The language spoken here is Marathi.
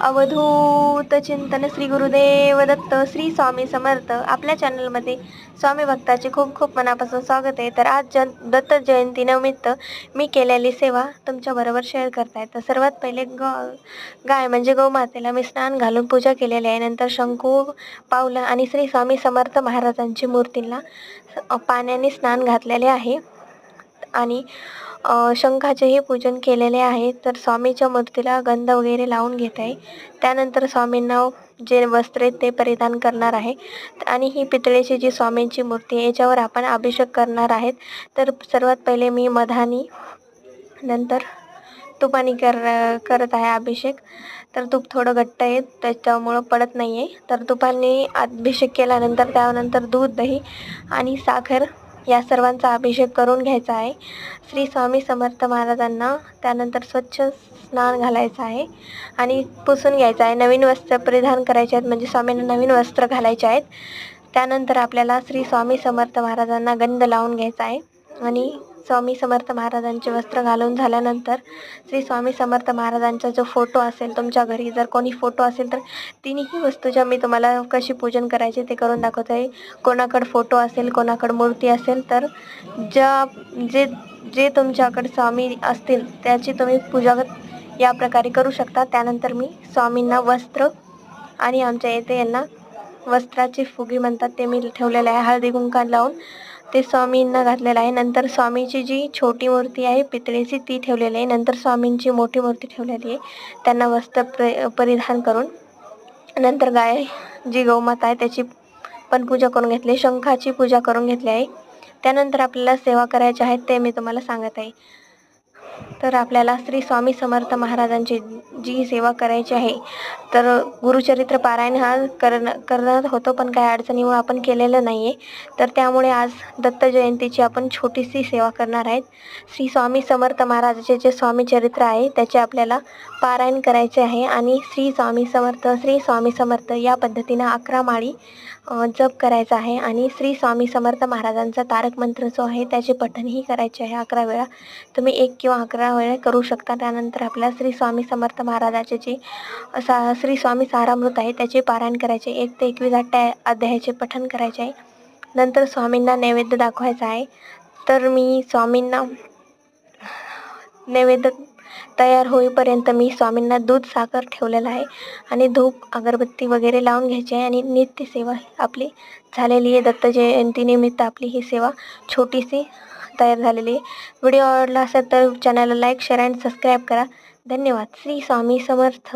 अवधूत चिंतन श्री गुरुदेव दत्त श्री स्वामी समर्थ. आपल्या चॅनलमध्ये स्वामी भक्ताचे खूप खूप मनापासून स्वागत आहे. तर आज दत्त जयंतीनिमित्त मी केलेली सेवा तुमच्याबरोबर शेअर करताय. तर सर्वात पहिले गाय म्हणजे गौमातेला मी स्नान घालून पूजा केलेली आहे. नंतर शंकू पावलं आणि श्री स्वामी समर्थ महाराजांची मूर्तीला पाण्याने स्नान घातलेले आहे आणि शंखाचेही पूजन केलेले आहे. तर स्वामीच्या मूर्तीला गंध वगैरे लावून घेत आहे. त्यानंतर स्वामींना जे वस्त्र आहेत ते परिधान करणार आहे आणि ही पितळेची जी स्वामींची मूर्ती आहे याच्यावर आपण अभिषेक करणार आहेत. तर सर्वात पहिले मी मधानी नंतर तुपानी करत आहे अभिषेक. तर तूप थोडं घट्ट आहे त्याच्यामुळं पडत नाही आहे. तर तुपाने अभिषेक केल्यानंतर त्यानंतर दूध, दही आणि साखर या सर्वांचा अभिषेक करून घ्यायचा आहे श्री स्वामी समर्थ महाराजांना. त्यानंतर स्वच्छ स्नान घालायचं आहे आणि पुसून घ्यायचं आहे. नवीन वस्त्र परिधान करायचे आहेत म्हणजे स्वामींना नवीन वस्त्र घालायचे आहेत. त्यानंतर आपल्याला श्री स्वामी समर्थ महाराजांना गंध लावून घ्यायचा आहे आणि स्वामी समर्थ महाराजांचे वस्त्र घालून झाल्यानंतर श्री स्वामी समर्थ महाराजांचा जो फोटो असेल तुमच्या घरी, जर कोणी फोटो असेल तर तिन्ही वस्तूच्या मी तुम्हाला कशी पूजन करायचे ते करून दाखवत आहे. कोणाकडे फोटो असेल, कोणाकडे मूर्ती असेल तर जे तुमच्याकडे स्वामी असतील त्याची तुम्ही पूजा या प्रकारे करू शकता. त्यानंतर मी स्वामींना वस्त्र आणि आमच्या येथे यांना वस्त्राची फुगी म्हणतात ते मी ठेवलेलं आहे. हळदी कुंकू लावून ते स्वामींना घातलेलं आहे. नंतर स्वामीची जी छोटी मूर्ती आहे पितळेची ती ठेवलेली आहे. नंतर स्वामींची मोठी मूर्ती ठेवलेली आहे. त्यांना वस्त्र परिधान करून नंतर गाय जी गौमाता आहे त्याची पण पूजा करून घेतली. शंखाची पूजा करून घेतली आहे. त्यानंतर आपल्याला सेवा करायची आहे ते मी तुम्हाला सांगत आहे. तर आपल्याला श्री स्वामी समर्थ महाराजांची जी सेवा करायची आहे तर गुरुचरित्र पारायण हा करणार होतो पण काही अडचणीमुळे आपण केलेलं नाही आहे. तर त्यामुळे आज दत्त जयंतीची आपण छोटीशी सेवा करणार आहेत. श्री स्वामी समर्थ महाराजाचे जे स्वामी चरित्र आहे त्याचे आपल्याला पारायण करायचे आहे आणि श्री स्वामी समर्थ या पद्धतीनं 11 माळी जप करायचा आहे आणि श्री स्वामी समर्थ महाराजांचा तारक मंत्र जो आहे त्याचे पठणही करायचे आहे 11 वेळा. तुम्ही 1 किंवा 11 वेळा करू शकता. त्यानंतर आपल्या श्री स्वामी समर्थ महाराजाचे जे श्री स्वामी सारामृत आहे त्याचे पारायण करायचे. 1 ते 21 अध्यायाचे पठण करायचे आहे. नंतर स्वामींना नैवेद्य दाखवायचा आहे. तर मी स्वामींना नैवेद्य तयार होईपर्यंत मी स्वामींना दूध, साखर ठेवलेलं आहे आणि धूप, अगरबत्ती वगैरे लावून घ्यायची आहे आणि नित्य सेवा आपली झालेली आहे. दत्त जयंतीनिमित्त आपली ही सेवा छोटीशी तयार झालेली आहे. व्हिडिओ आवडला असेल तर चॅनलला लाईक, शेअर आणि सबस्क्राईब करा. धन्यवाद. श्री स्वामी समर्थ.